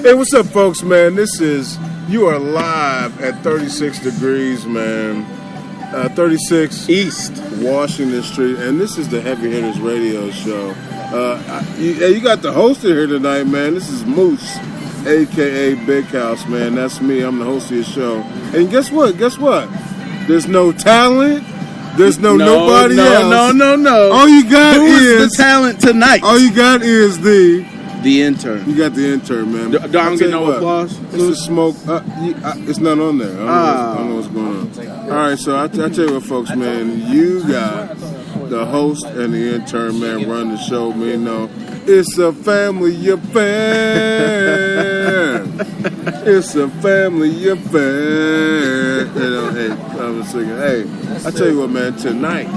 Hey, what's up, folks, man? You are live at 36 degrees, man. 36 East Washington Street, and this is the Heavy Hitters Radio Show. You got the host here tonight, man. This is Moose, a.k.a. Big House, man. That's me. I'm the host of your show. And guess what? There's no talent. There's nobody else. No. All you got is the talent tonight. All you got is the intern. You got the intern, man. Do I don't get no applause? It's the smoke. It's not on there. I don't know what's going on. All right, so I tell you what, folks, man. You got the host and the intern, man, run the show. Man, know it's a family affair. It's a family affair. You know, hey, I'm singing. Hey, I tell you what, man. Tonight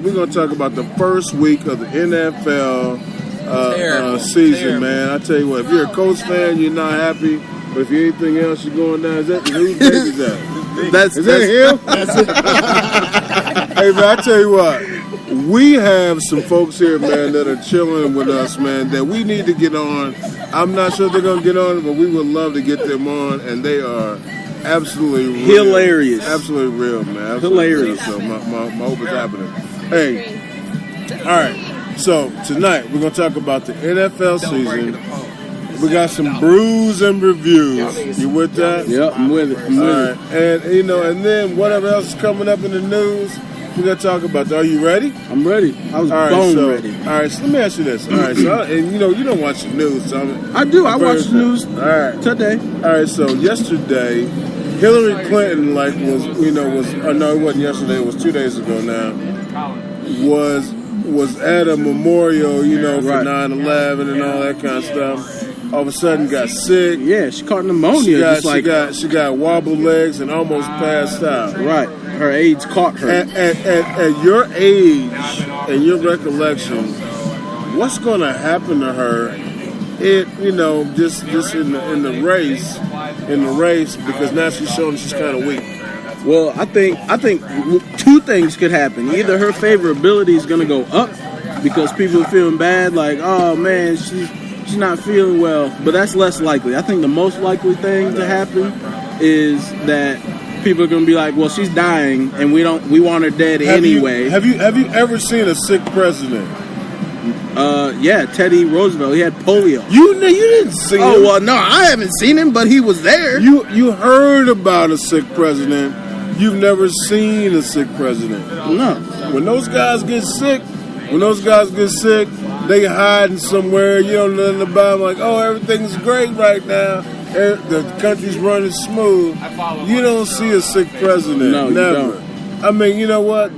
we're gonna talk about the first week of the NFL. Season, man. I tell you what, if you're a Colts fan, you're not happy. But if you're anything else, you're going down. Whose baby is that? Is that him? That's it. Hey, man, I tell you what, we have some folks here, man, that are chilling with us, man, that we need to get on. I'm not sure they're going to get on, but we would love to get them on, and they are absolutely real. Hilarious. Absolutely real, man. Absolutely hilarious. Real. So my hope is happening. Hey, all right. So, tonight, we're going to talk about the NFL season. We got some brews and reviews. You with that? Yep, I'm with it. Right. And, and then whatever else is coming up in the news, we're going to talk about that. Are you ready? I'm ready. I was ready. All right, so let me ask you this. All right, so, you don't watch the news. So I do. I watch the news today. All right, so yesterday, Hillary Clinton, it wasn't yesterday, it was 2 days ago now, was at a memorial, for 9/11 and all that kind of stuff. All of a sudden got sick. Yeah, she caught pneumonia. She got wobble legs and almost passed out. Right. Her AIDS caught her. At your age and your recollection, what's going to happen to her? Just in the race, because now she's showing she's kind of weak. Well, I think two things could happen. Either her favorability is going to go up because people are feeling bad, like, oh man, she's not feeling well. But that's less likely. I think the most likely thing to happen is that people are going to be like, well, she's dying, and we want her dead anyway. Have you ever seen a sick president? Yeah, Teddy Roosevelt. He had polio. You didn't see him. Oh, well, no, I haven't seen him, but he was there. You heard about a sick president. You've never seen a sick president. No. When those guys get sick, they hiding somewhere. You don't know nothing about them. Like, oh, everything's great right now. The country's running smooth. You don't see a sick president. No, never. You don't. I mean, you know what?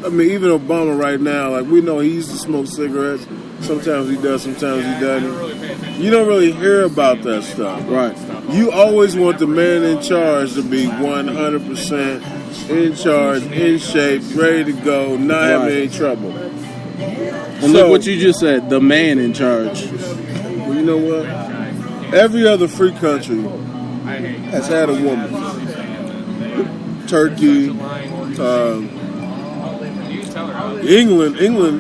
Even Obama right now, like, we know he used to smoke cigarettes. Sometimes he does, sometimes he doesn't. You don't really hear about that stuff. Right. You always want the man in charge to be 100% in charge, in shape, ready to go, not having any trouble. And look what you just said, the man in charge. Well, you know what? Every other free country has had a woman. Turkey, England,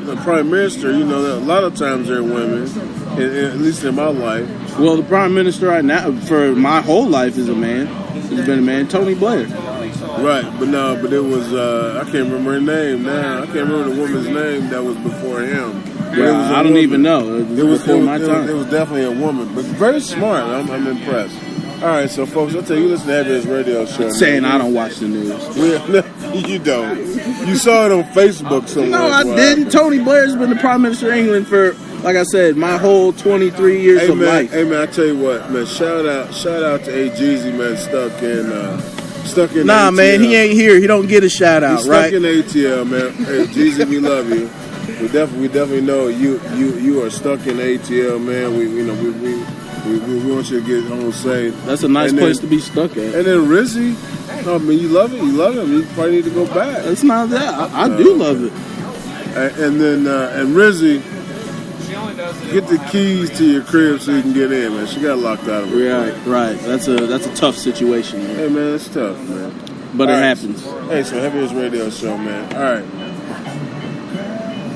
the prime minister, a lot of times they're women, at least in my life. Well, the prime minister right now, for my whole life, is a man. He's been a man, Tony Blair. Right, but it was, I can't remember her name now. I can't remember the woman's name that was before him. Yeah, I don't even know. It was before my time. It was definitely a woman, but very smart. I'm impressed. All right, so folks, I'll tell you, listen to Heavy Radio Show. Saying I don't watch the news. You don't. You saw it on Facebook somewhere. No, I didn't. Tony Blair's been the Prime Minister of England for, like I said, my whole 23 years of life. Hey, man, I tell you what, man, shout out to A. Jeezy, man, stuck in Nah, ATL. Man, he ain't here. He don't get a shout out, right? He's stuck in ATL, man. Hey, Jeezy, we love you. We definitely know you are stuck in ATL, man. We want you to get home safe. That's a nice place to be stuck at. And then Rizzy, I mean, you love it. You love him. You probably need to go back. It's not that. I do love it. And then Rizzy, get the keys to your crib so you can get in, man. She got locked out of it. Right. That's a tough situation, man. Hey, man, it's tough, man. But it happens. Hey, so Heavy's Radio Show, man. All right.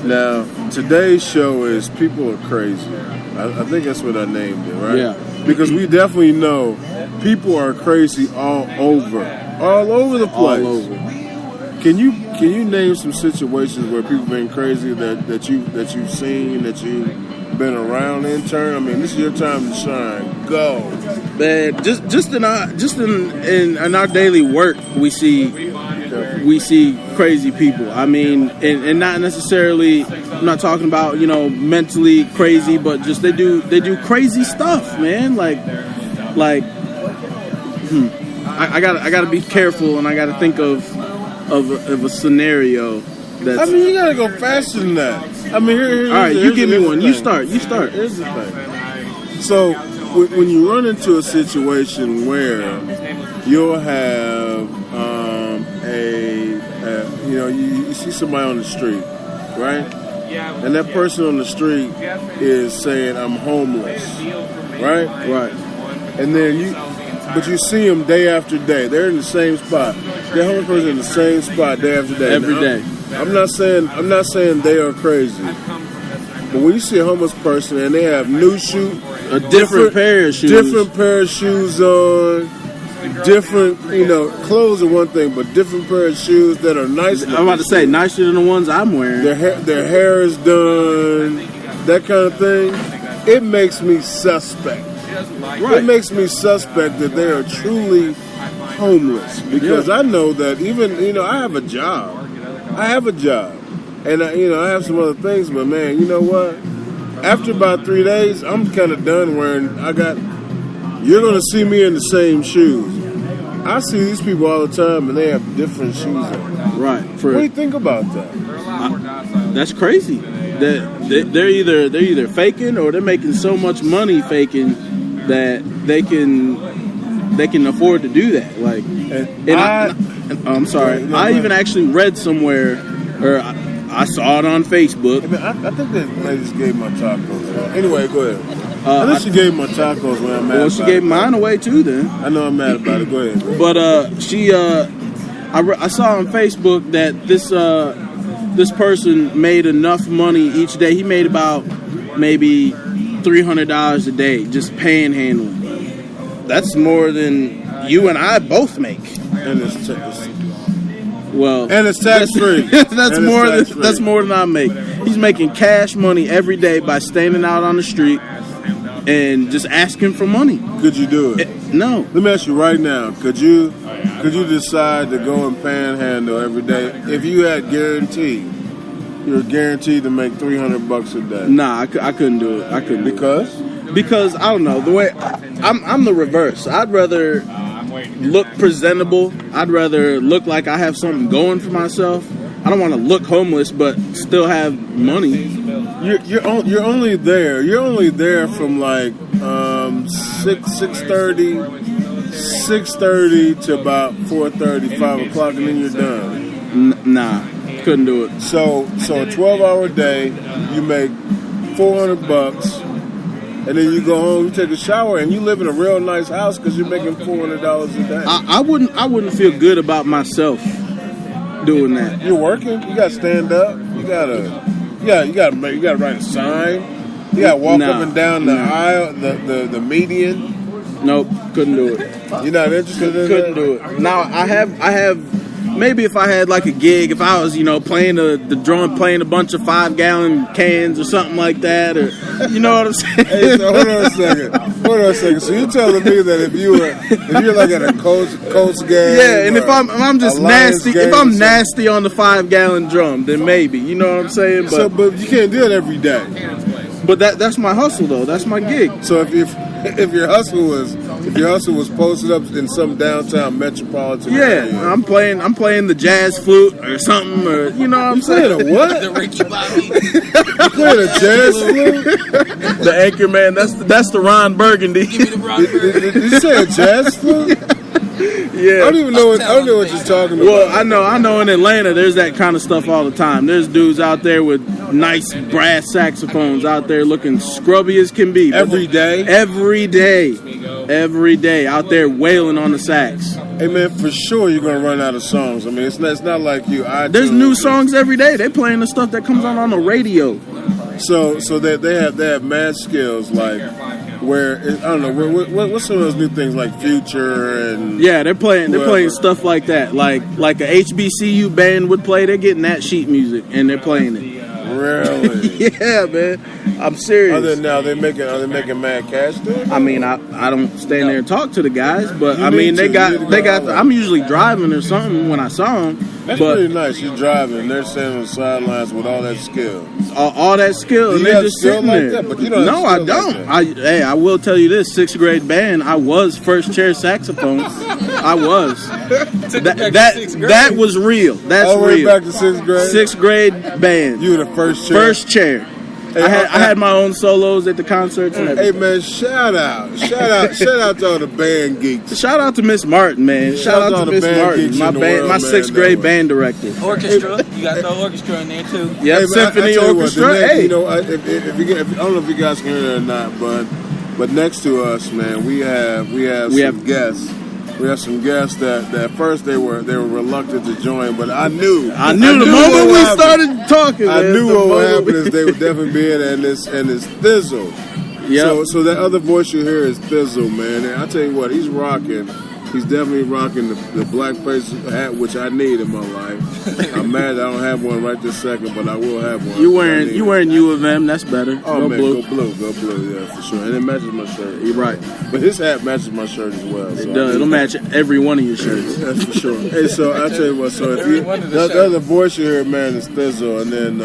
Now, today's show is People Are Crazy. I think that's what I named it, right? Yeah. Because we definitely know people are crazy all over the place. All over. Can you name some situations where people been crazy that you've seen, that you've been around in turn? I mean, this is your time to shine. Go. Man, just in our daily work, we see crazy people. I mean, and not necessarily. I'm not talking about mentally crazy, but just they do crazy stuff, man. I gotta be careful, and I gotta think of a scenario. That's, I mean, you gotta go faster than that. I mean, all right, you give me one. You start. Here's the thing. So when you run into a situation where you'll have you see somebody on the street, right? And that person on the street is saying, "I'm homeless," right? Right. And then you see them day after day. They're in the same spot. That homeless person in the same spot day after day. Every day. I'm not saying they are crazy. But when you see a homeless person and they have new shoes, a different pair of shoes, on, different, clothes are one thing, but different pair of shoes that are nice. I'm about to say nicer than the ones I'm wearing. Their hair is done, that kind of thing. It makes me suspect. Right. It makes me suspect that they are truly homeless because I know that even I have a job. And I have some other things, but man, you know what? After about 3 days, I'm kind of done wearing. You're gonna see me in the same shoes. I see these people all the time, and they have different shoes on. Right. What do you think about that? That's crazy. They're either faking or they're making so much money faking that they can afford to do that. I'm sorry. I even actually read somewhere, or I saw it on Facebook. I think that lady just gave my tacos. Anyway, go ahead. I think she gave my tacos when I'm mad. Well, she gave mine away too. Then I know I'm mad about it. Go ahead. But I saw on Facebook that this person made enough money each day. He made about maybe $300 a day just panhandling. That's more than you and I both make. And it's tax free. That's more than I make. He's making cash money every day by standing out on the street and just asking for money. Could you do it? No. Let me ask you right now. Could you decide to go and panhandle every day if you had guaranteed? You're guaranteed to make $300 a day. Nah, I couldn't do it. Because I don't know the way I'm the reverse. I'd rather look presentable. I'd rather look like I have something going for myself. I don't want to look homeless but still have money. You're only there. You're only there from like 6:30 to about 4:30, 5 o'clock, and then you're done. Nah, couldn't do it. So a 12-hour day, you make $400. And then you go home, you take a shower, and you live in a real nice house because you're making $400 a day. I wouldn't feel good about myself doing that. You're working. You got to stand up. You got to write a sign. You got to walk up and down the aisle, the median. Nope, couldn't do it. You're not interested in Couldn't do it. Now I have. Maybe if I had like a gig, if I was, playing the drum, playing a bunch of 5-gallon cans or something like that, or you know what I'm saying? Hey, so hold on a second. So you're telling me that if you're like at a Coast game, and if I'm just nasty, if I'm nasty on the 5-gallon drum, then maybe, you know what I'm saying? But you can't do it every day. But that's my hustle though. That's my gig. So if your hustle was posted up in some downtown metropolitan area, I'm playing the jazz flute or something, or you know what I'm saying? A what? The Ricky Bobby. You playing a jazz flute? The anchor man. That's the Ron Burgundy. Give me the Ron Burgundy. Did you say a jazz flute? Yeah. I don't know what you're talking about. Well, I know in Atlanta there's that kind of stuff all the time. There's dudes out there with nice brass saxophones out there looking scrubby as can be. Every day out there wailing on the sax. Hey man, for sure you're gonna run out of songs. I mean, it's not like you. There's new songs every day. They playing the stuff that comes on the radio. So they have mad skills like where I don't know what's some of those new things like Future and Yeah, they're playing whoever. stuff like that. Like a HBCU band would play. They're getting that sheet music and they're playing it. Really? Yeah, man. I'm serious. Other than now, are they making mad cash doing it? I mean, I don't stand there and talk to the guys, but You I mean, need they to. got You need to they go got. out. I'm usually driving or something when I saw them, That's but pretty nice. You're driving, and they're standing on the sidelines with all that skill. all that skill, Do and you they're have just skill sitting like there. that? But you don't No, have I skill like don't. that. I will tell you this: 6th grade band. I was first chair saxophone. I was. That was real. That's All the way real. back to 6th grade. 6th grade band. You were the first chair. First chair. I had my own solos at the concerts and Hey everything. man, shout out to all the band geeks. Shout out to Miss Martin, man. Shout out to the Miss band Martin, geeks my in the band, world, my man, 6th grade that band director. Orchestra. You got the orchestra in there too. Yep, Hey, man, I Symphony tell you what, Orchestra. the next- Hey, you know, if I don't know if you guys can hear it or not, but next to us, man, we have some guests. We have some guests that at first they were reluctant to join, but I knew the moment what we would happen. started talking, I man, knew the what would moment happen we- is they would definitely be in, and it's Thizzle. Yep. So that other voice you hear is Thizzle, man. And I tell you what, he's rocking. He's definitely rocking the blackface hat, which I need in my life. I'm mad I don't have one right this second, but I will have one. You wearing U of M? That's better. Oh Go man, blue. go blue, yeah, for sure. And it matches my shirt. You're right. But his hat matches my shirt as well. It so does. It'll match every one of your shirts. That's for sure. Hey, so I tell you what. So if Every you one of the the other voice you hear, man, is Thizzle, and then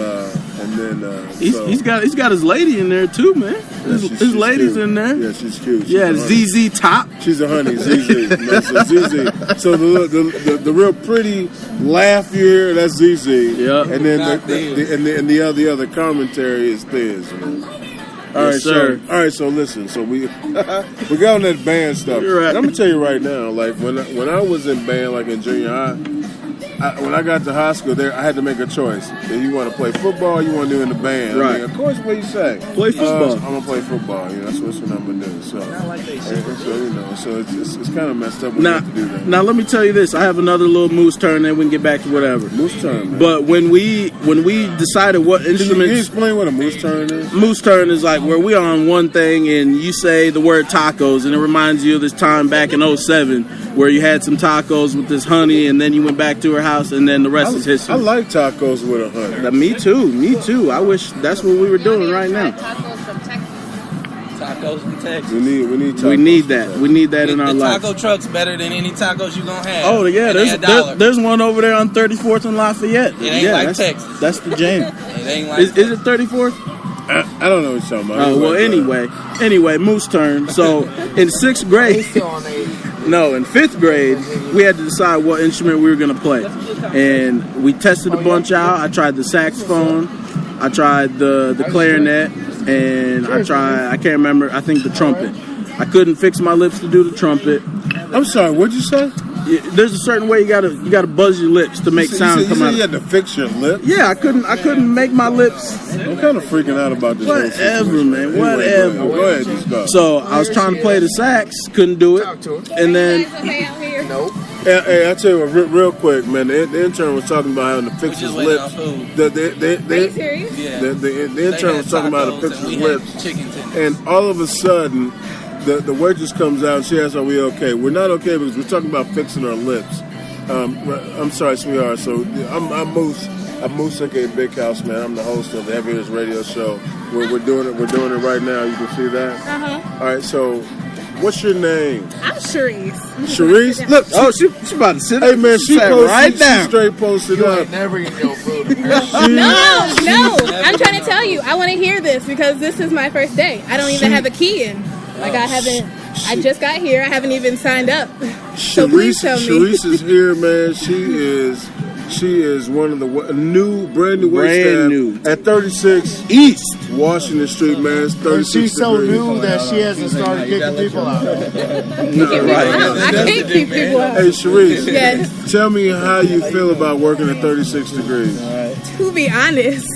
He's got his lady in there too, man. His lady's cute. in there. Yeah, she's cute. She's Yeah, a honey. ZZ Top. She's a honey, ZZ. Man, so ZZ. So the real pretty laugh you hear, that's ZZ. Yeah. And then Not the other commentary is Thiz. Man. All Yes, right, sir. All right, so listen. So we got on that band stuff. You're right. And I'm gonna tell you right now, like when I was in band, like in junior high. When I got to high school, I had to make a choice. If you want to play football, or you want to do in the band. Right. I mean, of course, what you say? Play football. I'm gonna play football. You know, that's what I'm gonna do. So, it's kind of messed up. We have to do that. Now let me tell you this. I have another little moose turn, and we can get back to whatever. Moose turn, man. But when we decided what Can you instruments, explain what a moose turn is? moose turn is like where we are on one thing, and you say the word tacos, and it reminds you of this time back in 07 where you had some tacos with this honey, and then you went back to her house, and then the rest is history. I like tacos with a honey. Me too. I wish that's what we were doing right now. Tacos from Texas. Tacos in Texas. We need tacos. We need that. We need that in our The life. taco truck's better than any tacos you gonna have. Oh yeah, And they $1. there's one over there on 34th and Lafayette. It ain't yeah, like that's, Texas. That's the jam. It ain't like Is it 34th? I don't know what you're talking about. Oh well. Anyway, moose turn. So in 6th grade, no, in 5th grade, we had to decide what instrument we were gonna play, and we tested a bunch out. I tried the saxophone, I tried the clarinet, and I can't remember. I think the trumpet. I couldn't fix my lips to do the trumpet. I'm sorry. What'd you say? There's a certain way you gotta buzz your lips to make sound come you out. said you had to fix your lip. Yeah, I couldn't make my lips. I'm kind of freaking out about this. whole Whatever, situation. man, Anyway, whatever. Go ahead, just go. So I was trying to play the sax, couldn't do it, and then Okay out here? Nope. Hey, I tell you what, real quick, man. The intern was talking about having to fix We're his just waiting lips. on food. Are you serious? Yeah. The intern was talking about how to fix his lips, Chicken tenders. and all of a sudden, the waitress comes out and she asks, "Are we okay?" We're not okay because we're talking about fixing our lips. I'm sorry, sweetheart. So I'm Moose. I'm Moose, aka Big House, man. I'm the host of the Heavy Hitters Radio Show. We're doing it. We're doing it right now. You can see that. All right. So, what's your name? I'm Sharice. Sharice. Look. oh, she about to sit. Hey man, she sat posted right she down. straight posted up. Never get no food. No. I'm trying to tell you. I want to hear this because this is my first day. I don't even have a key in. Like I haven't. I just got here. I haven't even signed up. So please tell me. Sharice is here, man. She is one of the brand new wait staff new. at 36 East. Washington Street, man. It's 36 She's so degrees. new that she hasn't started kicking people out. I can't keep people out. Hey, Sharice. Yes. Tell me how you feel about working at 36 degrees. To be honest,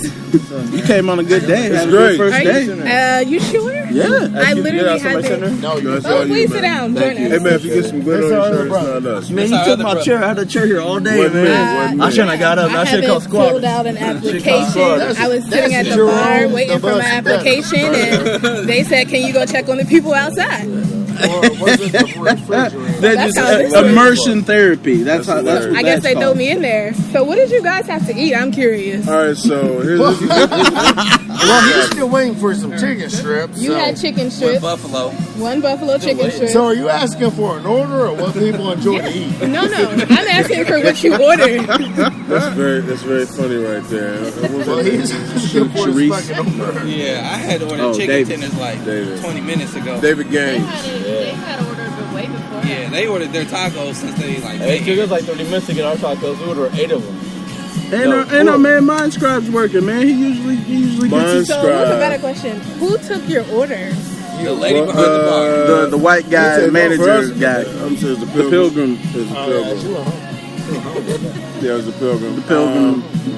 You came on a good day. It's Had a great. good first day. you sure? Yeah. I literally had to. No, you That's Oh, all you, please man. sit down. Join Hey us. man, if you get some glitter on your shirt, it's not us. Man, you That's our took other my brother. chair. I had a chair here all day, Wasn't me, man. wasn't man. shouldn't have got up. I should have called haven't filled squad. out an application. That's- I was sitting at the Jerome, bar waiting the for my bus application, and they said, "Can you go check on the people outside?" Or was it the refrigerator? They're That's just how this works. immersion therapy. That's how. That's what I guess that's they throw called. me in there. So what did you guys have to eat? I'm curious. All right, so here's Well, he's still waiting for some chicken strips. You so. had chicken One strips, buffalo. one buffalo chicken strip. So are you asking for an order or what people enjoy to eat? No, I'm asking for what you ordered. that's very funny right there. Well, he's asking for his fucking order. Yeah, I had ordered Oh, chicken David. tenders like David. 20 minutes ago. David Gaines. They had ordered it way before. Yeah, they ordered their tacos since they like. It took us like 30 minutes to get our tacos. We ordered 8 of them. And our man Mindscribe's working, man. He usually gets his, So what's a better question? Who took your order? The lady behind the bar. the white guy, For manager us, guy. I'm saying it's the The Pilgrim. Pilgrim. It's the Pilgrim. Yeah, it's the Pilgrim. The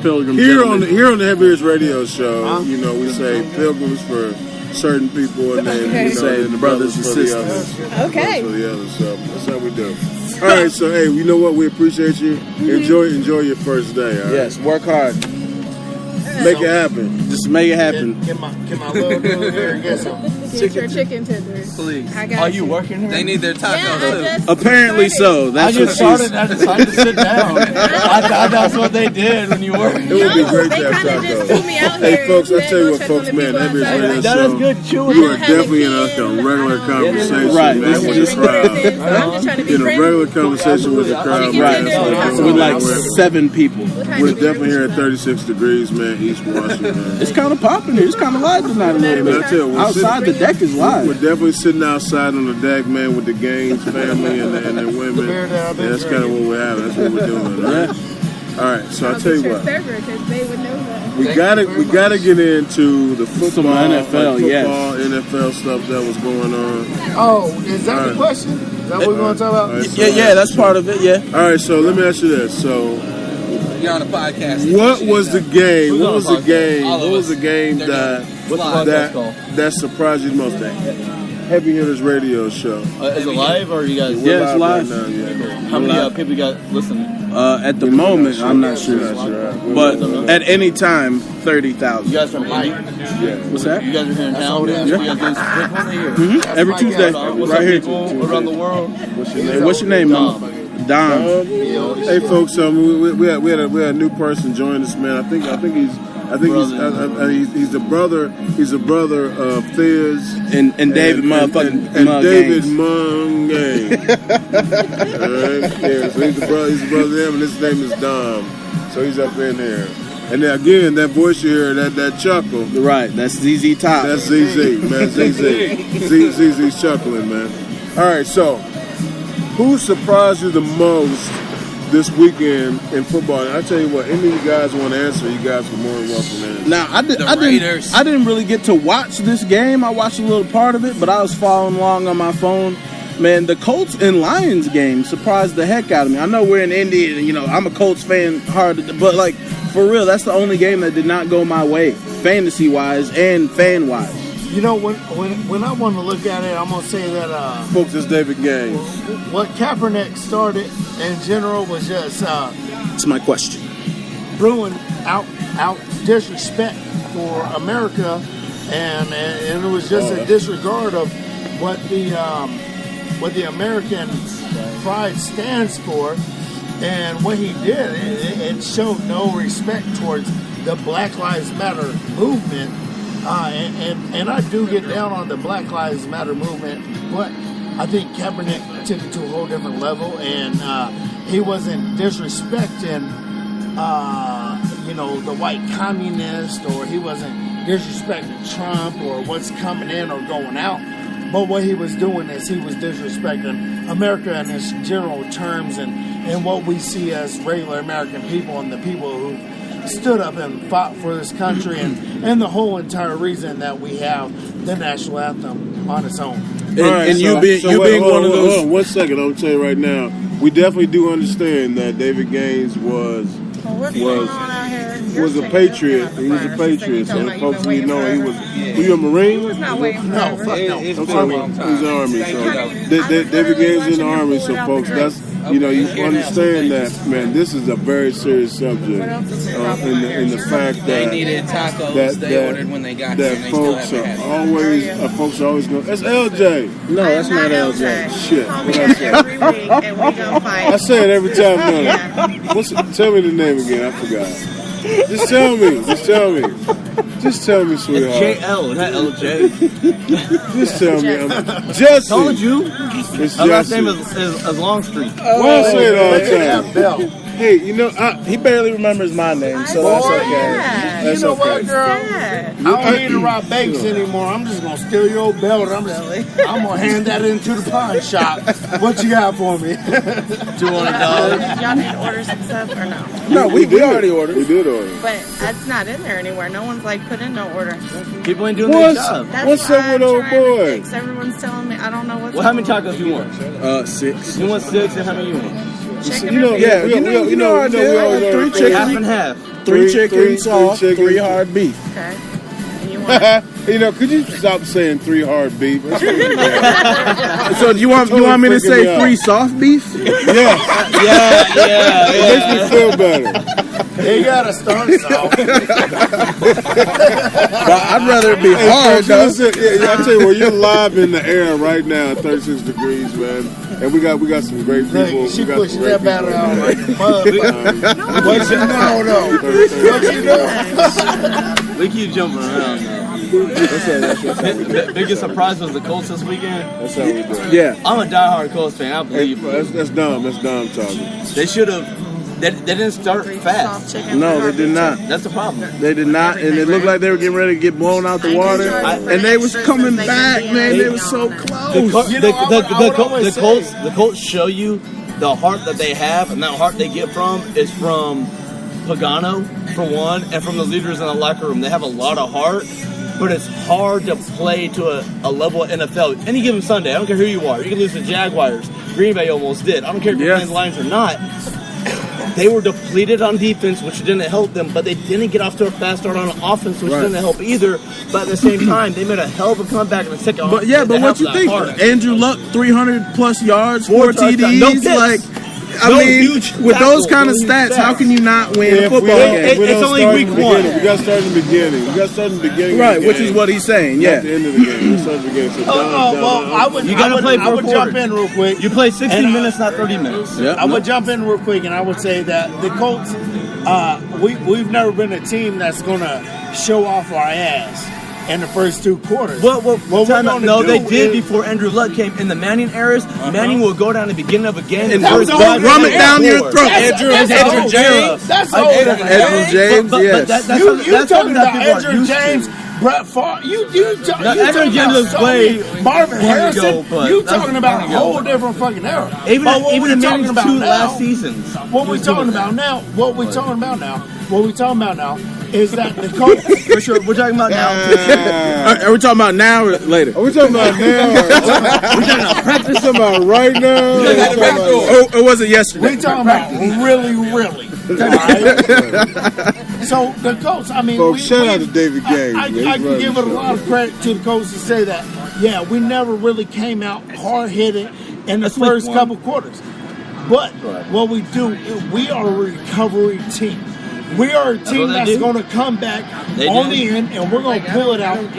Pilgrim. Here gentleman. on the Heaviest Radio Show, you know, we say pilgrims for certain people, and then Okay. you know, Say then the brothers and for the sisters. others. Okay. For the others, so that's how we do. All right, so hey, you know what? We appreciate you. Enjoy your first day. All right? Yes, work hard. Make it happen. Just make it happen. Can my little dude here and get some? Get your chicken tenders. Please. I got Are you working here? They need their tacos Yeah, too. I just Apparently so. I That's what just started she's. and I decided to sit down. I thought that's what they did when you work. It would be great they to have kind of just tacos. threw me out here. Hey, folks, I and tell you go what, check folks, on the man, people Heaviest outside. Radio That is Show. good chewing. You I are don't have a definitely in kid. a regular conversation, Right, man, this with is the just- crowd. So I'm just trying to be In a friendly. regular conversation with the crowd, Chicken man. tenders. That's what we're With doing, like man. 7 people. We're definitely here at 36 degrees, man, East Washington. It's kind of popping here. It's kind of live tonight a little Man, I tell you, bit. we're Outside the deck is We're live. definitely sitting outside on the deck, man, with the Gaines family and the women. beer that I've been That's kind of what we're having. That's what we're doing. Right? All right, so I'll tell you what. Server, 'cause they would know that. We gotta get into the football, NFL, like yes. football, NFL stuff that was going on. Oh, is that Alright. the question? Is that what we're going to talk about? All right, so- Yeah, that's part of it. Yeah. All right, so let me ask you this. So, You're on a podcast. what was the game? Who's What on was the the game? All of What was us. the game They're that What's the Fly. podcast called? that surprised you the most? The Heavy Hitters Radio Show. Is it live or you guys? We're Yeah, it's live. right now. Yeah. How many people you got listening? At the moment, I'm not sure. But at any time, 30,000. You guys from Indy? What's that? You guys are here in town? Yeah. You guys do which one here? Mm-hmm. Every Tuesday, What's right up, here. people around the world? Hey, what's your name, Dom? Dom. Hey folks, we had a new person join us, man. I think he's the brother. He's a brother of Thiz And David motherfucking and Mug David Gaines. Mung Gang. Alright, yeah, so he's the brother of him, and his name is Dom. So he's up in there. And then again, that voice you hear, that chuckle, Right, that's ZZ Top. that's ZZ, man. ZZ's chuckling, man. All right, so who surprised you the most this weekend in football? And I tell you what, any of you guys want to answer, you guys are more than welcome to answer. Now, The Raiders. I didn't really get to watch this game. I watched a little part of it, but I was following along on my phone. Man, the Colts and Lions game surprised the heck out of me. I know we're in Indy, and, you know, I'm a Colts fan hard, but, like, for real, that's the only game that did not go my way, fantasy-wise and fan-wise. You know, when I want to look at it, I'm going to say that Folks, it's David Gaines. what Kaepernick started in general was just That's my question. brewing out disrespect for America, and it was just a disregard of what the American pride stands for, and what he did, it showed no respect towards the Black Lives Matter movement, and I do get down on the Black Lives Matter movement, but I think Kaepernick took it to a whole different level, and he wasn't disrespecting the white communist, or he wasn't disrespecting Trump or what's coming in or going out. But what he was doing is he was disrespecting America in its general terms, and what we see as regular American people and the people who stood up and fought for this country, and the whole entire reason that we have the national anthem on its own. And you being wait, one of those. Hold on 1 second. I'm tell you right now, we definitely do understand that David Gaines was a patriot. He was a patriot. So folks need to know he was. Were you a Marine? No, fuck no. It's I'm been a sorry, long he time. was in the Army. So David Gaines in the Army. So folks, that's you know, you understand that, man. This is a very serious subject in the fact They that needed tacos. They ordered when they got here, and that they still folks haven't are had it. always going. That's LJ. No, that's not LJ. Shit. Come here every week and we gonna fight. I say it every time. No. Yeah. Tell me the name again. I forgot. Just tell me. Just tell me, sweetheart. JL, not LJ. Just tell me. Jesse. Told you. It's My last Jesse. name is Longstreet. Why I say it all the time? Bell. Hey, you know, He barely remembers my name, so that's Boy, okay. yeah. That's You know okay. what, girl? Yeah. I don't need to rob banks anymore. I'm just gonna steal your old belt. I'm gonna hand that into the pawn shop. What you got for me? $200. Y'all need to order some stuff or no? No, we already ordered. We did order. But that's not in there anywhere. No one's like put in no order. People ain't doing their job. That's What's why up with I'm old trying to boy? fix. Everyone's telling me I don't know what's Well, how many going on. tacos you want? 6. You want 6, and how many you want? Chicken You know, or yeah, beef? you know, I did. we always order 3 chicken. Half and half. 3 chicken three soft, chicken. 3 hard beef. Okay. And you want You know, could you stop saying 3 hard beef? It's really bad. So you want me to freaking say me out. 3 soft beef? Yeah, Yeah. it makes me feel better. They gotta start soft. I'd rather it be Hey, hard folks, though. listen, yeah, I tell you what, you're live in the air right now, 36 degrees, man. And we got some great people. Look, she We got pushed some great that batter people. out like a mud. What you know, though? What you know? We keep jumping around now. The biggest surprise was the Colts this weekend. That's how we do it. Yeah. I'm a diehard Colts fan. I Hey, believe that's dumb. That's dumb talking. they should have. They didn't start soft fast. chicken? No, they did not. That's the problem. They did not, and it looked like they were getting ready to get blown out the water. And they was coming back, man. They was so The, close. Col- You know, I would always say- the Colts show you the heart that they have, and that heart they get from is from Pagano, for one, and from the leaders in the locker room. They have a lot of heart, but it's hard to play to a level of NFL. Any given Sunday, I don't care who you are. You can lose to Jaguars. Green Bay almost did. I don't care if you're Yeah. playing the Lions or not. They were depleted on defense, which didn't help them, but they didn't get off to a fast start on offense, which Right. didn't help either. But at the same time, they made a hell of a comeback in the second. But yeah, half. but They what have you that think? heart. Andrew Luck, 300 plus yards, 4 touchdowns, TDs. no picks. Like, I No mean, huge with those tackles, kind of no huge stats, how stats. can you not win a If football we game? don't It's only start week in the one. beginning, we got to start in the beginning. We got to start in the beginning. Right, of the which game, is what he's saying. not Yeah. at the end of the game. We start at the beginning. So Well, I would. You gotta I would, play for I a would quarter. jump in real quick. You play 60 And, minutes, not 30 minutes. Yep. I would jump in real quick, and I would say that the Colts, we've never been a team that's gonna show off our ass in the first 2 quarters. What we're gonna no, do they did is- before Andrew Luck came. In the Manning eras, Manning will go down the beginning of a game and That was first the drive whole Rum in it the down your fourth. throat. Andrew James. James. That's old. Andrew James, But yes. that's You something talking that about people are Andrew used to. James, Brett Favre? You Andrew talking James about was so way many- Marvin long Harrison? ago, but You that's talking about a long ago. whole different fucking era. Even But what even we're in talking Manning's about 2 now- last seasons. What we're talking about now? What we're talking about now is that the Colts. For sure, we're talking about now. Are we talking about now or later? Are we talking about now? We're talking about right now. Look at the back door. Oh, it wasn't yesterday. We talking about really. Alright? So the Colts, I mean, Folks, shout out to David Gaines. I man. can He's running give the it a show. lot of credit to the Colts to say that. Yeah, we never really came out hard hitting in the That's week first one. couple quarters. But what we do, we are a recovery team. We are a team what they that's do. going to come back They on do. the end, and we're going to pull it out of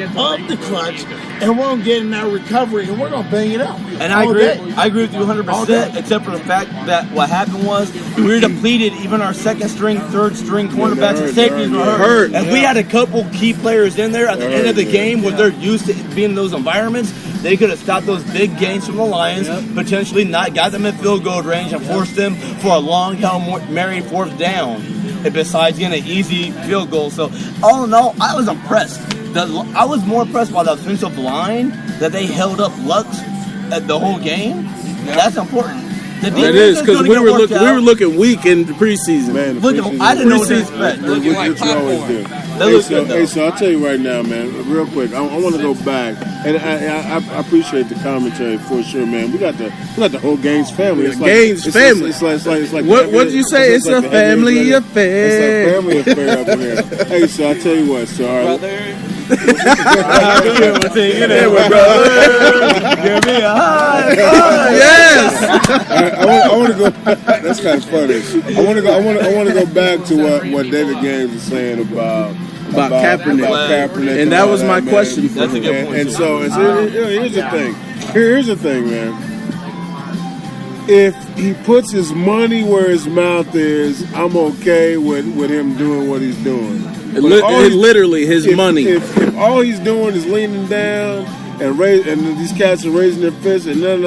the clutch, and we're going to get in that recovery, and we're going to bang it out. And I all agree. day. I agree with you All 100%. day. Except for the fact that what happened was we were depleted. Even our second string, third string cornerbacks and safeties were hurt. And we had a couple key players in there at the end of the game where they're used to being in those environments. They could have stopped those big gains from the Lions, potentially not got them in field goal range and forced them for a long Hail Mary 4th down. And besides getting an easy field goal. So all in all, I was impressed. I was more impressed by the offensive line that they held up Lux at the whole game. That's important. The It defense is because gonna we get were worked looking out. weak in the preseason. Man, the Look, preseason I didn't know what to was- expect. Looking like what you always popcorn. do. They Hey, look so, good, though. hey, so I'll tell you right now, man, real quick. I want to go back, and I appreciate the commentary for sure, man. We got the whole Gaines family. It's Gaines family. It's like What did you say? It's a like family It's affair. a family affair up in here. Hey, so I tell you what, so all right, Brother, Give me a high Yes. I want to go. That's kind of funny. I want to go back to what David Gaines was saying about Kaepernick. About Kaepernick, And that was my man. question for That's a him. good point. And so here's the thing. Here's the thing, man. If he puts his money where his mouth is, I'm okay with him doing what he's doing. But Literally, his money. If all he's doing is leaning down and these cats are raising their fists, and they're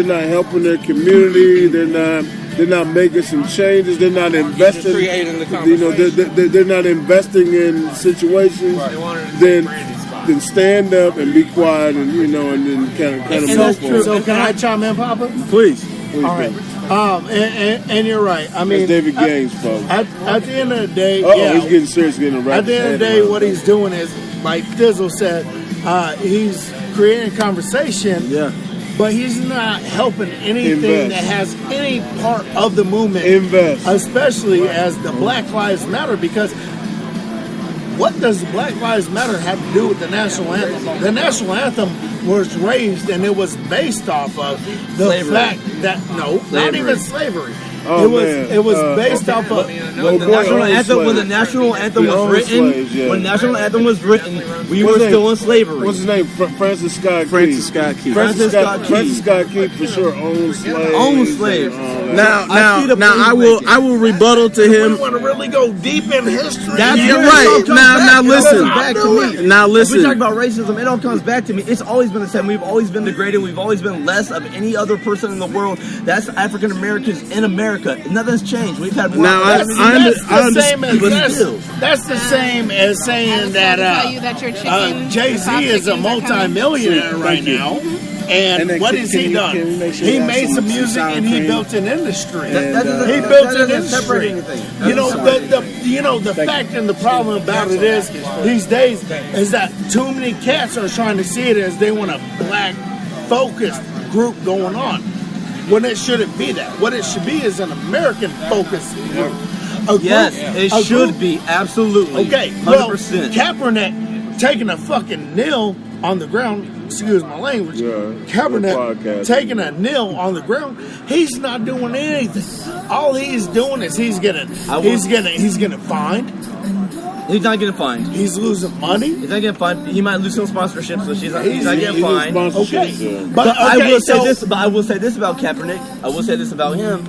not helping their community. They're not making some changes. They're not investing. creating the They're not investing in situations. Then stand up and be quiet, and and then kind of And move that's true. forward. So can I chime in, Papa? Please. All right. And you're right. I mean, That's David Gaines, folks. at the end of the day, He's getting serious, getting a at the end of the day, what he's doing is, like Thizzle said, he's creating conversation. Yeah. But he's not helping anything Invest. that has any part of the movement. Invest. Especially as the Black Lives Matter, because what does Black Lives Matter have to do with the national anthem? The national anthem was raised and it was based off of the Slavery. fact that not even slavery. Oh, it was man. based off of When the national anthem was written, slaves, yeah. when the national anthem was written, we What's were his still name? in slavery. What's his name? Francis Scott Key. Francis Scott Key. Francis Scott Francis Key for sure owned slaves. Owned slaves. Now, I see the I will rebuttal to we him. want to really go deep in history. That's You're it. right. It all comes Now back. It all listen. comes back to me. Now If we listen. talk about racism, it all comes back to me. It's always been the same. We've always been degraded. We've always been less of any other person in the world. That's African Americans in America. Nothing's changed. We've had more. Now, That's the same as but that's, still. that's the same as saying that tell you that your chicken, Jay-Z fried is a chickens are coming. multi-millionaire right now. And then what can- has can he you- done? can we make sure He you have made some some music sour and he cream? built an industry. And, He built an doesn't separate industry. anything. You know the fact and the problem about it is these days is that too many cats are trying to see it as they want a black focused group going on. When it shouldn't be that. What it should be is an American focused group. A Yes, group- it a should group- be absolutely. Okay, well, 100%. Kaepernick taking a fucking nil on the ground. Excuse my language. Yeah, the Kaepernick podcast. taking a nil on the ground. He's not doing anything. All he's doing is he's getting fined. He's not getting fined. He's losing money. He's not getting fined. He might lose some sponsorships, so he's not getting fined. Okay, But I will say so- this. But I will say this about Kaepernick. I will say this about him.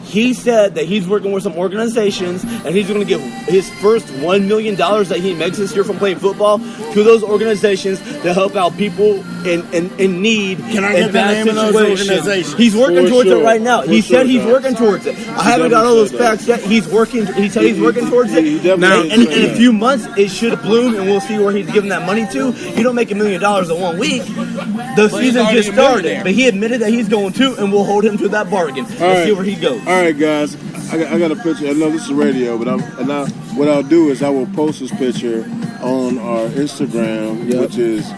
He said that he's working with some organizations and he's going to give his first $1 million that he makes this year from playing football to those organizations to help out people in need. Can I in get the bad name of those situations. organizations? He's working For towards sure. it right now. For He said sure, he's dog. working towards it. I haven't got all those facts yet. He's working. He said he's working towards it. He definitely Now, said in a that. few months, it should bloom, and we'll see where he's giving that money to. You don't make $1 million in 1 week. The season already just a started, millionaire. but he admitted that he's going to, and we'll hold him to that bargain. Let's right. see where he goes. All right, guys. I got a picture. I know this is radio, but what I'll do is I will post this picture on our Instagram, Yep. which is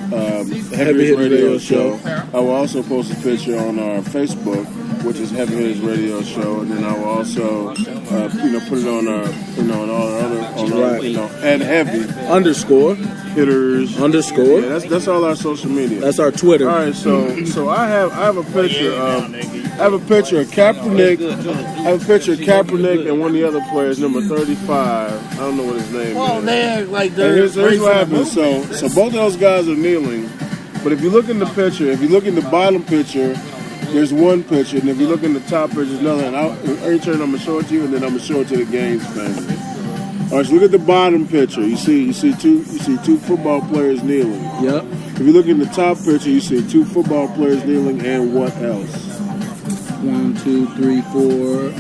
Heavy Hitters Radio Show. I will also post a picture on our Facebook, which is Heavy Hitters Radio Show, and then I will also put it on our on all our other Right. at Heavy Underscore. Hitters Underscore. Yeah, that's all our social media. That's our Twitter. All right, so I have a picture of Kaepernick. I have a picture of Kaepernick and one of the other players, number 35. I don't know what his name Well, is. they're like And they're here's what raising happens. the So both of those guys are kneeling. But if you look in the picture, if you look in the bottom picture, there's one picture, and if you look in the top picture, there's another. And every turn I'm gonna show it to you, and then I'm gonna show it to the Gaines family. All right, so look at the bottom picture. You see two football players kneeling. Yep. If you look in the top picture, you see two football players kneeling, and what else? 1, 2, 3, 4.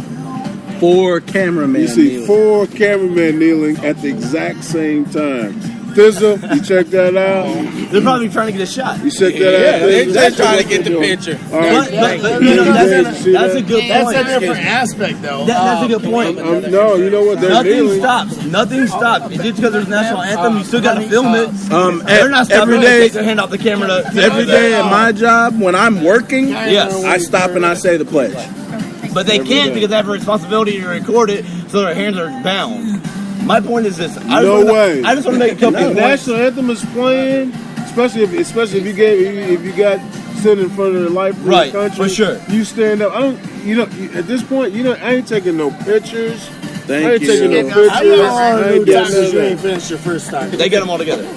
4 cameramen. You see kneeling. 4 cameramen kneeling at the exact same time. Thizzle, you check that out? They're probably trying to get a shot. You check that out? They're Thizzle? just trying to get the picture. All right. But you know, that's a good That's point. a different aspect, though. That's a good point. No, you know what? They're Nothing kneeling. stops. Nothing stops. Just because there's a national anthem, you still got to film it. Every They're not stopping to day, take their hand off the camera. every day at my job, when I'm working, Yes. I stop and I say the pledge. But they can't because they have a responsibility to record it, so their hands are bound. My point is this. No way. I just want to make a couple If of the points. national anthem is playing, especially if you got sitting in front of the life of Right, the country, for sure. You stand up. At this point, I ain't taking no pictures. I Thank ain't taking you. no pictures. How long I ain't do doing time none of you that. ain't finished your first time? They get them all together. All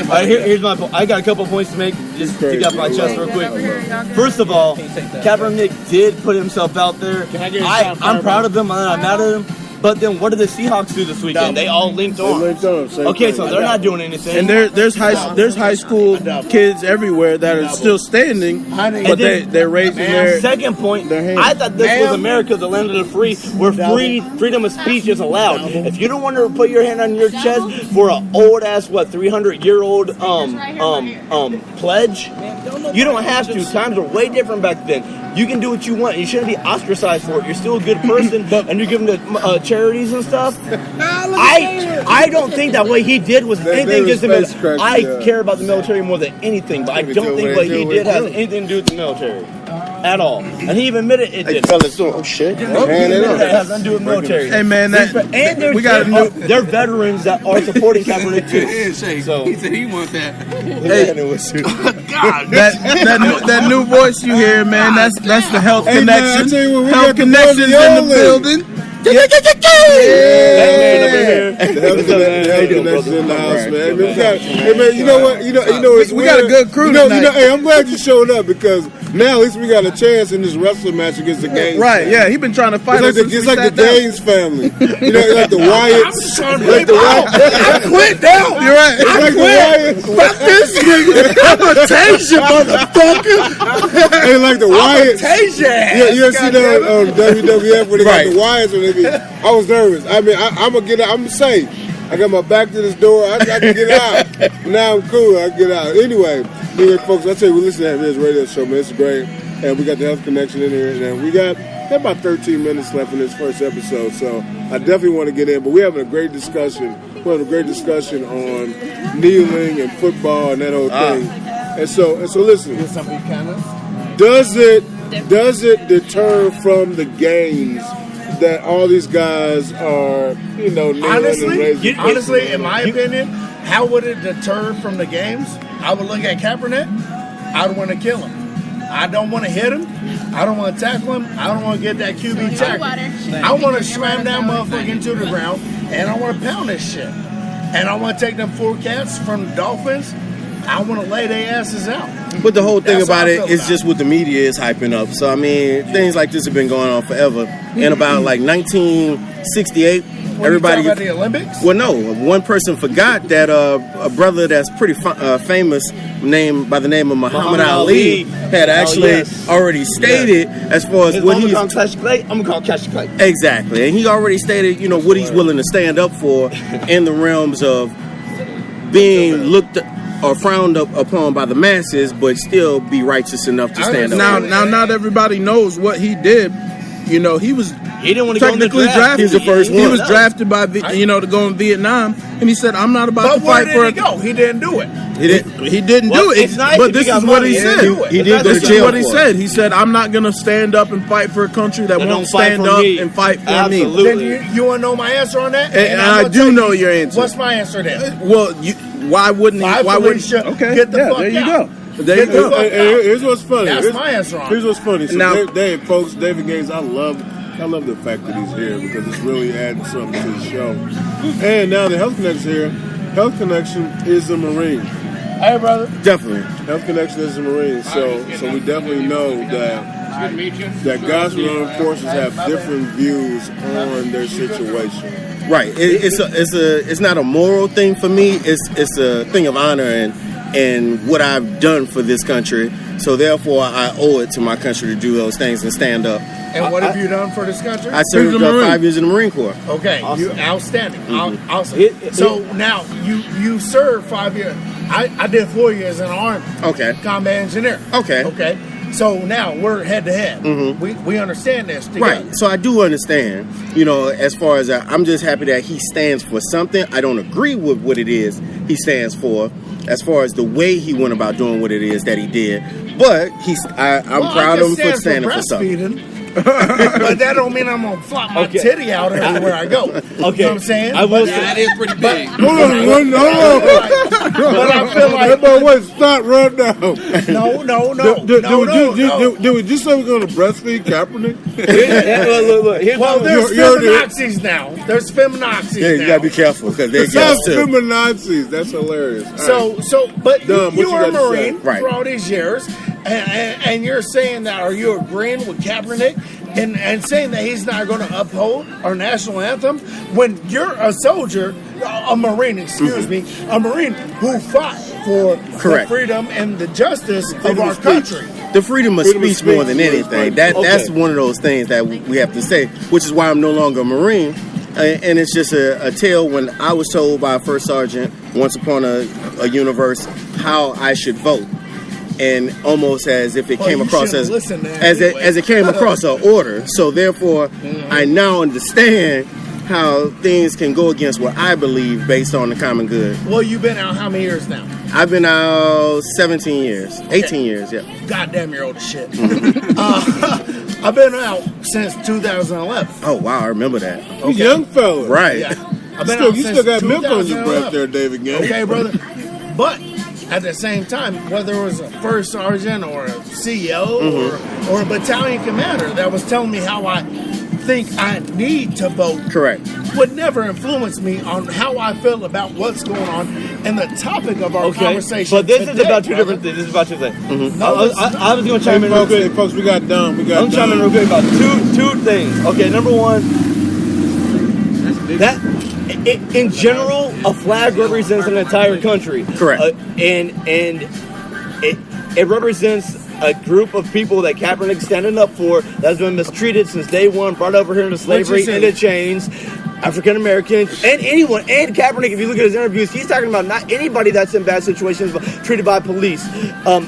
right, here's my point. I got a couple of points to make just to get off my chest real quick. First of all, Kaepernick did put himself out there. Can I get a shot, I'm proud of him. I'm not mad at him. But then what did the Seahawks do this weekend? They all linked They arms. linked up, same Okay, thing. so they're not doing anything. And there's high school kids everywhere that are still standing, but they're raising their. Second point, their hand. I thought this was America, the land of the free, where freedom of speech is allowed. If you don't want to put your hand on your chest for an old ass 300-year-old pledge, you don't have to. Times are way different back then. You can do what you want. You shouldn't be ostracized for it. You're still a good person, and you're giving to charities and stuff. I don't think that what he did was anything against the military. I care about the military more than anything, but I don't think what he did has anything to do with the military at all. And he even admitted it did. Oh shit! It has nothing to do with military. Hey man, And we got a new. they're veterans that are supporting Kaepernick too. So He said he want that. That new voice you hear, man. That's the health Hey, man, I connection. tell you what, we Health got the connections in the Ravioli. building. that man over here. That's in the house, man. Hey, man, you know what? You know, it's We got a weird. good crew tonight. Hey, I'm glad you showed up because now at least we got a chance in this wrestling match against the Gaines. Right? Yeah, he been trying to fight us since It's we like the sat down. Gaines family. You know, like the Wyatts. Like the Wyatts. I quit now. You're right. It's like the Wyatts. Fuck this nigga. I'm gonna tase you, motherfucker. Hey, like the Wyatts. Tase your ass. Yeah, you see that on WWF when they got the Wyatts when they be. I was nervous. I mean, I'm gonna get out. I'm safe. I got my back to this door. I can get out. Now I'm cool. I can get out. Anyway, folks, I tell you, we listen to this radio show, man. It's great. And we got the Health Connection in here. And we got about 13 minutes left in this first episode. So I definitely want to get in. But we're having a great discussion. We're having a great discussion on kneeling and football and that whole thing. And so listen. Does it deter from the games that all these guys are, kneeling and raising? Honestly, in my opinion, how would it deter from the games? I would look at Kaepernick. I would want to kill him. I don't want to hit him. I don't want to tackle him. I don't want to get that QB tackle. I want to slam that motherfucker into the ground, and I want to pound this shit. And I want to take them 4 cats from the Dolphins. I want to lay their asses out. But the whole thing That's how about I it feel is about just what the media is hyping up. So, I mean, things like this have been going on forever. In about 1968, everybody. About the Olympics? Well, no. One person forgot that a brother that's pretty famous, named by the name of Muhammad Ali, had actually already stated as far as what he's. I'm gonna call Cash Clay. Exactly, and he already stated, what he's willing to stand up for in the realms of being looked or frowned upon by the masses, but still be righteous enough to stand up. Now, not everybody knows what he did. He was He didn't want to go in the technically draft. drafted. He's the first He one. was drafted by, to go in Vietnam, and he said, "I'm not about But to where fight for." did he go? He didn't do it. He didn't Well, do it. it's nice But if this you got is what money, he he said. didn't do it. He did go to This is jail what he for it. said. He said, "I'm not going to stand up and fight for a country that That won't don't fight stand for up me." and fight for Absolutely. me." Then you want to know my answer on that? And I'm I gonna do tell know your answer. What's my answer then? Well, why wouldn't he? Why Why wouldn't? Felicia, Okay, get the fuck there you out. go. There you Get the go. fuck And here's what's funny. That's my answer on Here's it. what's funny. So Now- folks, David Gaines, I love the fact that he's here because it's really adding something to the show. And now the Health Connection here. Health Connection is a Marine. Hey, brother. Definitely. Health Connection is a Marine. So we definitely know that gospel armed forces have different views on their situation. Right. It's not a moral thing for me. It's a thing of honor and what I've done for this country. So therefore, I owe it to my country to do those things and stand up. And what have you done for this country? I served He's a Marine. 5 years in the Marine Corps. Okay, you outstanding. Awesome. It- So now you served 5 years. I did 4 years in the Army. Okay. Combat engineer. Okay. Okay. So now we're head to head. We understand this together. Right. So I do understand, as far as I'm just happy that he stands for something. I don't agree with what it is he stands for as far as the way he went about doing what it is that he did. But I'm proud of him for standing for something. but that don't mean I'm gonna flop my titty out everywhere I go. Okay, you know what I'm saying? I will say that is pretty big. Hold on. But I feel like Everybody, wait, stop right now. no. Did we just say we're going to breastfeed Kaepernick? look. Here's Well, there's You're feminazis now. There's feminazis Yeah, now. you gotta be careful because they get Stop us too. feminazis. That's hilarious. All right. But Dumb, what you you were a got to say? Marine Right. for all these years, and you're saying that, are you agreeing with Kaepernick and saying that he's not going to uphold our national anthem when you're a soldier, a Marine, a Marine who fought for the Correct. freedom and the justice of our speech. country? The freedom of Freedom of speech more speech than is anything. right. That's one of those things that we have to say, which is why I'm no longer a Marine. And it's just a tale when I was told by a first sergeant once upon a universe how I should vote. And almost as if it came you across should've as listened to that as anyway. it came across an order. So therefore, I now understand how things can go against what I believe based on the common good. Well, you've been out how many years now? I've been out 17 years, 18 years, yeah. Goddamn, you're old as shit. I've been out since 2011. Oh wow, I remember that. You young fella. Right. Yeah. I've You still got milk on your breath 2011. there, David Gang. Okay, brother. But at the same time, whether it was a first sergeant or a CEO or a battalion commander that was telling me how I think I need to vote, Correct. would never influence me on how I feel about what's going on and the topic of our conversation. But this is today, about two brother. different things. This is about two things. Mm-hmm. I was going to Hey, chime in real folks, quick. we got dumb. I'm chiming real quick about two things. Okay, number one, that in general, a flag represents an entire country. Correct. And it represents a group of people that Kaepernick's standing up for that's been mistreated since day one, brought over here into slavery, into chains. African Americans, and anyone, and Kaepernick, if you look at his interviews, he's talking about not anybody that's in bad situations, but treated by police,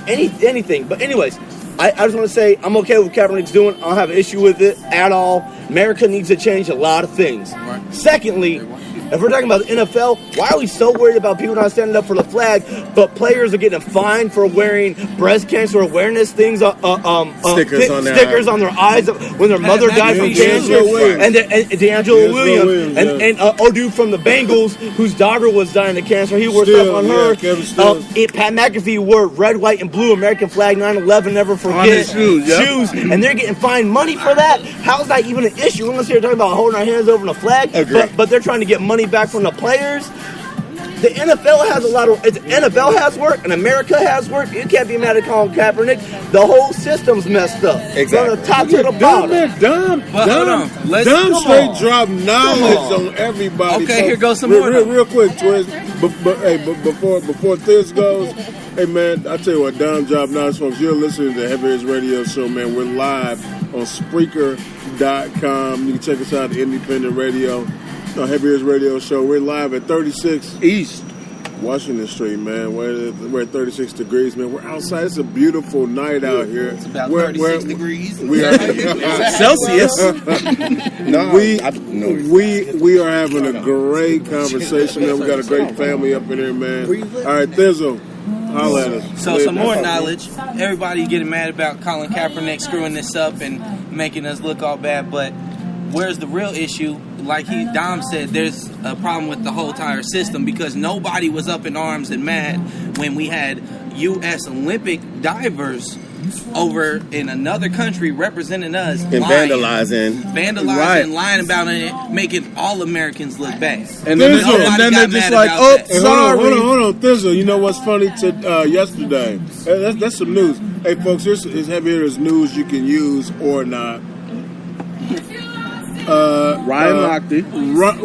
anything. But anyways, I just want to say I'm okay with what Kaepernick's doing. I don't have an issue with it at all. America needs to change a lot of things. Right. Secondly, if we're talking about the NFL, why are we so worried about people not standing up for the flag, but players are getting fined for wearing breast cancer awareness things, stickers on their eyes when their mother died from cancer, and D'Angelo Williams, and dude from the Bengals whose daughter was dying of cancer, he wore stuff on her. Pat McAfee wore red, white, and blue American flag 9/11, never forget shoes, and they're getting fined money for that. How's that even an issue? We're not here talking about holding our hands over the flag, but they're trying to get money back from the players. The NFL has a lot of. NFL has work, and America has work. You can't be mad at Colin Kaepernick. The whole system's messed up. Exactly. From the top to the bottom. Dumb straight drop knowledge on everybody. Okay, here goes some real, more. Real quick, Twist. Before this goes, hey man, I tell you what, Dumb drop knowledge, folks. You're listening to Heavy Hitters Radio Show, man. We're live on Spreaker.com. You can check us out at Independent Radio. Heavy Hitters Radio Show. We're live at 36 East Washington Street, man. We're at 36 degrees, man. We're outside. It's a beautiful night out here. It's about 36 degrees. We are Celsius. we are having a great conversation, man. We got a great family up in here, man. All right, Thizzle, holla at us. So some more knowledge. Everybody getting mad about Colin Kaepernick screwing this up and making us look all bad, but where's the real issue? Like Dom said, there's a problem with the whole entire system because nobody was up in arms and mad when we had U.S. Olympic divers over in another country representing us and vandalizing, lying about it, making all Americans look bad. And then they're just like, sorry. Hold on, Thizzle. You know what's funny? Yesterday, that's some news. Hey, folks, here's Heavy Hitters news you can use or not. Ryan Lochte.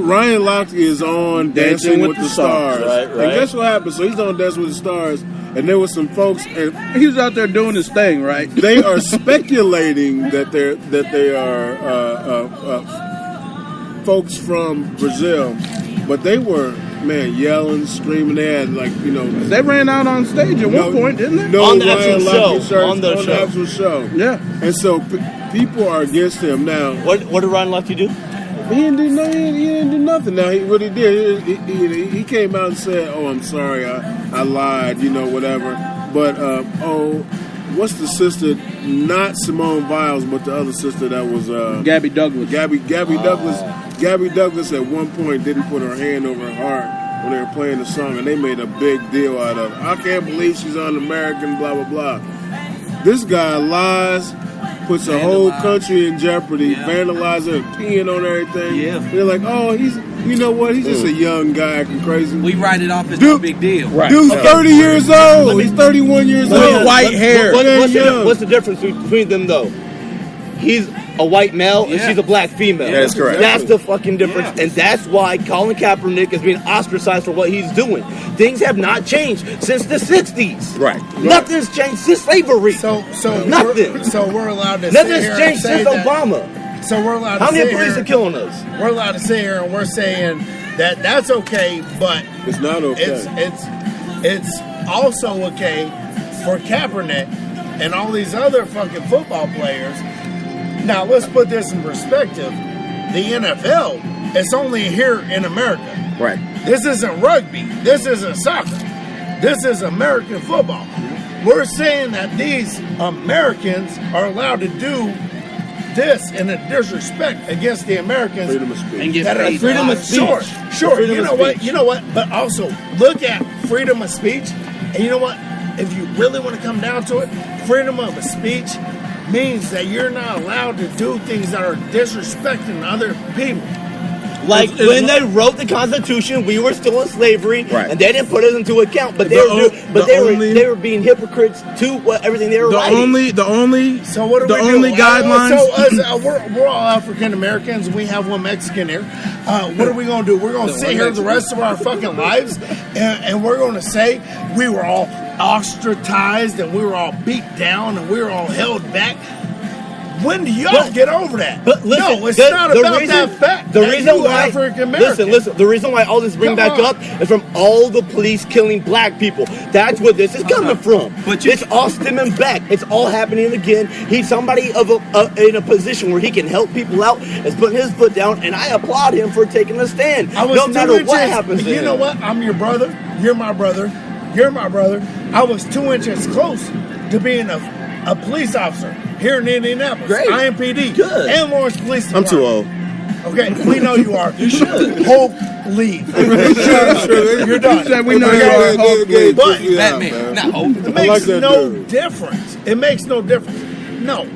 Ryan Lochte is on Dancing with the Stars. Right. And guess what happened? So he's on Dancing with the Stars, and there were some folks, and he was out there doing his thing, right? They are speculating that they are folks from Brazil, but they were yelling, screaming. They had they ran out on stage at one point, didn't they? No, on the Ryan actual Lochte show. on the actual show. Yeah. And so people are against him now. What did Ryan Lochte do? He didn't do nothing. Now what he did, he came out and said, "Oh, I'm sorry, I lied, whatever." But what's the sister? Not Simone Biles, but the other sister that was Gabby Douglas. Gabby Douglas. Gabby Douglas at one point didn't put her hand over her heart when they were playing the song, and they made a big deal out of it. I can't believe she's un-American, blah, blah, blah. This guy lies, puts a whole country in jeopardy, vandalizing and peeing on everything. Yeah. They're like, oh, you know what? He's just a young guy acting crazy. We write it off as no big deal. Right. Dude's 30 years old. He's 31 years old. White hair. What's the difference between them, though? He's a white male and she's a black female. That is correct. That's the fucking difference. And that's why Colin Kaepernick is being ostracized for what he's doing. Things have not changed since the 60s. Right. Nothing's changed since slavery. So nothing. We're allowed to. Nothing's sit here changed and say since that- Obama. So we're allowed. How to many sit police here, are killing us? We're allowed to sit here and we're saying that that's okay, but It's not okay. it's also okay for Kaepernick and all these other fucking football players. Now let's put this in perspective. The NFL is only here in America. Right. This isn't rugby. This isn't soccer. This is American football. We're saying that these Americans are allowed to do this in a disrespect against the Americans. Freedom of speech. And get That are paid. freedom of speech. Sure. Freedom You of know what? speech. You know what? But also look at freedom of speech, and you know what? If you really want to come down to it, freedom of speech means that you're not allowed to do things that are disrespecting other people. Like when they wrote the Constitution, we were still in slavery, Right. and they didn't put us into account. But they were being hypocrites to everything they were writing. The only So what do the we do? only guidelines. We're all African Americans. We have one Mexican here. What are we going to do? We're going to sit here the rest of our fucking lives, and we're going to say we were all ostracized and we were all beat down and we were all held back. When do y'all get over that? But listen, no, it's not about that fact. The that reason you why, African American. listen. The reason why all this brings Come back on. up is from all the police killing black people. That's where this is coming from. But it's all stemming back. It's all happening again. He's somebody in a position where he can help people out. Is putting his foot down, and I applaud him for taking a stand. I was No 2 matter inches. what happens. You know what? I'm your brother. You're my brother. You're my brother. I was 2 inches close to being a police officer here in Indianapolis. Great. IMPD. Good. And Lawrence Police I'm Department. too old. Okay, we know you are. You should. Hope leave. Sure, You're done. We know you are. But Batman. No. it I makes like that no dude. difference. It makes no difference. No,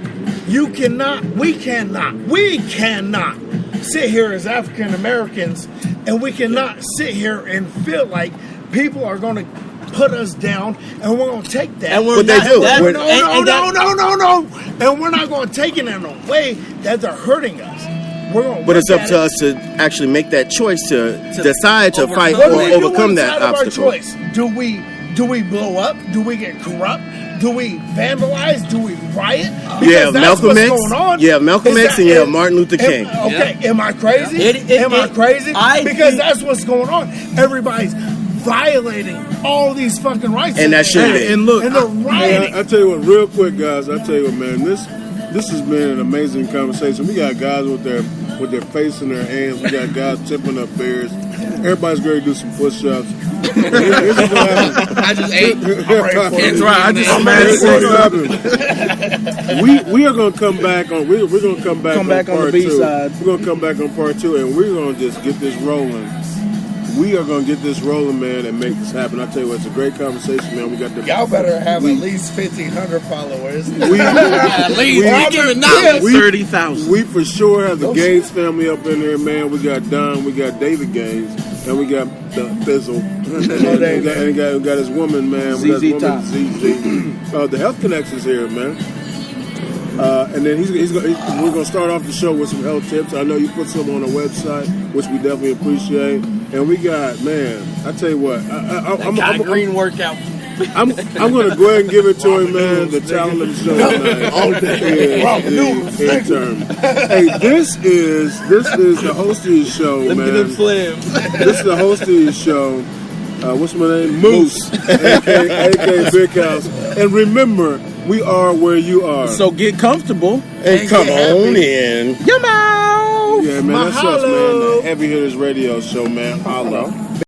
you cannot. We cannot sit here as African Americans, and we cannot sit here and feel like people are going to put us down, and we're going to take that. And we're What they not- do. that- We're- No. And we're not going to take it in a way that they're hurting us. We're going to But it's up to us to actually make that choice to decide to fight What or do we do overcome that inside of our obstacle. choice? Do we blow up? Do we get corrupt? Do we vandalize? Do we riot? You have that's Malcolm what's X, going on. you have Malcolm Is X, that- and you have Martin Luther King. Okay, am I crazy? Am I crazy? Because that's what's going on. Everybody's violating all these fucking rights. And that shouldn't be. And look, And they're rioting. I tell you what, real quick, guys. I tell you what, man. This has been an amazing conversation. We got guys with their face in their hands. We got guys tipping up beers. Everybody's going to do some push-ups. Here's what's gonna happen. I just ate. That's right. I just Here's smashed what's it. gonna happen. We are going to come back on. We're going to come back Come back on the part B two. side. We're going to come back on part 2, and we're going to just get this rolling. We are going to get this rolling, man, and make this happen. I tell you what, it's a great conversation, man. We got the Y'all better have at least 1,500 followers. At least we give it knowledge. 30,000. We for sure have the Gaines family up in there, man. We got Don, we got David Gaines, and we got the Fizzle, and we got his woman, man. We got his ZZ woman, Top. ZZ. The Health Connection's here, man. And then we're gonna start off the show with some health tips. I know you put some on the website, which we definitely appreciate. And we got, man, I tell you what, I'm Green workout. I'm gonna go ahead and give it to him, man. The talent of the show, man. All day. In term. Hey, this is the host of his show, man. This is the host of his show. What's my name? Moose, aka Big House. And remember, we are where you are. So get comfortable. And come on in. Come on. Yeah, man, that's us, man. The Heavy Hitters Radio Show, man. Holla.